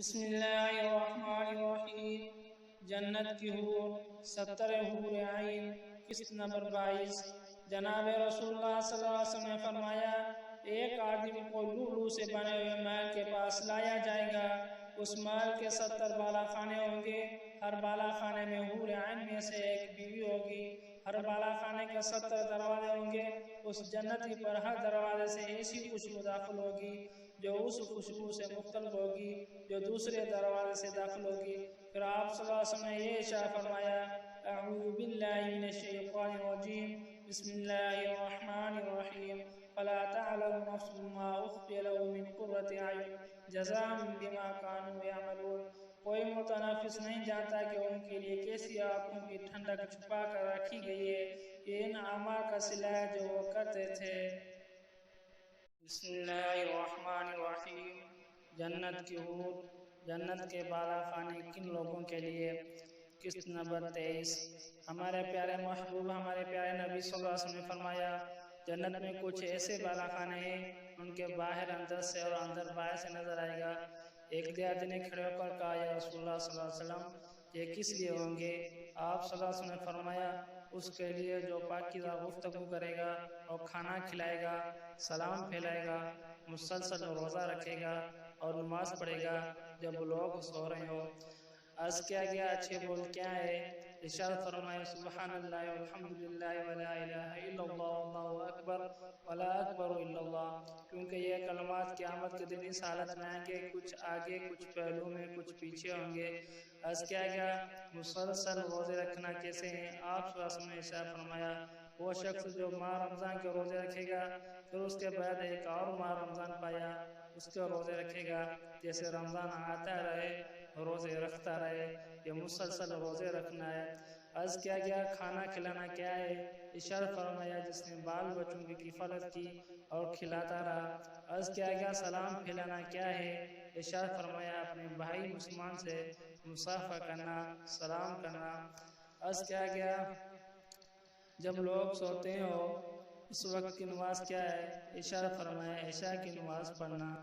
بسم اللہ الرحمن الرحیم۔ جنت کی حور 70 حور عین، قسط نمبر 22۔ جناب رسول اللہ صلی اللہ علیہ وسلم نے فرمایا، ایک آدمی کو لولو سے بنے ہوئے محل کے پاس لایا جائے گا۔ اس محل کے 70 بالا خانے ہوں گے، ہر بالا خانے میں حور عین میں سے ایک بیوی ہوگی۔ ہر بالا خانے کے 70 دروازے ہوں گے، اس جنتی پر ہر دروازے سے ایسی خوشبو داخل ہوگی جو اس خوشبو سے مختلف ہوگی جو دوسرے دروازے سے داخل ہوگی۔ پھر آپ صلی اللہ علیہ وسلم نے یہ ارشاد فرمایا، اعوذ باللہ من الشیطان الرجیم، بسم اللہ الرحمن الرحیم، فلا تعلم نفس ما اخفی لهم من قرۃ اعین جزاء بما كانوا يعملون۔ کوئی متنفس نہیں جانتا کہ ان کے لیے کیسی آنکھوں کی ٹھنڈک چھپا کر رکھی گئی ہے، یہ ان اعمال کا صلہ ہے جو وہ کرتے تھے۔ بسم اللہ الرحمن الرحیم۔ جنت کی حور، جنت کے بالا خانے کن لوگوں کے لیے؟ قسط نمبر 23۔ ہمارے پیارے محبوب ہمارے پیارے نبی صلی اللہ علیہ وسلم نے فرمایا، جنت میں کچھ ایسے بالا خانے ہیں ان کے باہر اندر سے اور اندر باہر سے نظر آئے گا۔ ایک دیہاتی نے کھڑے ہو کر کہا، یا رسول اللہ صلی اللہ علیہ وسلم، یہ کس لیے ہوں گے؟ آپ صلی اللہ علیہ وسلم نے فرمایا، اس کے لیے جو پاکیزہ گفتگو کرے گا اور کھانا کھلائے گا، سلام پھیلائے گا، مسلسل روزہ رکھے گا اور نماز پڑھے گا جب لوگ سو رہے ہو۔ عرض کیا گیا، اچھے بول کیا ہے؟ ارشاد فرمایا، سبحان اللہ والحمدللہ ولا الہ الا اللہ واللہ اکبر ولا اکبر الا اللہ، کیونکہ یہ کلمات قیامت کے دن اس حالت میں آئیں گے، کچھ آگے کچھ پہلو میں کچھ پیچھے ہوں گے۔ عرض کیا گیا، مسلسل روزے رکھنا کیسے ہیں؟ آپ صلی اللہ علیہ وسلم نے ارشاد فرمایا، وہ شخص جو ماہ رمضان کے روزے رکھے گا، پھر اس کے بعد ایک اور ماہ رمضان پایا، اس کے روزے رکھے گا، جیسے رمضان آتا رہے روزے رکھتا رہے، یہ مسلسل روزے رکھنا ہے۔ عرض کیا گیا، کھانا کھلانا کیا ہے؟ ارشاد فرمایا، جس نے بال بچوں کی کفالت کی اور کھلاتا رہا۔ عرض کیا گیا، سلام پھیلانا کیا ہے؟ ارشاد فرمایا، اپنے بھائی مسلمان سے مصافحہ کرنا، سلام کرنا۔ عرض کیا گیا، جب لوگ سوتے ہو اس وقت کی نماز کیا ہے؟ ارشاد فرمایا، عشاء کی نماز پڑھنا۔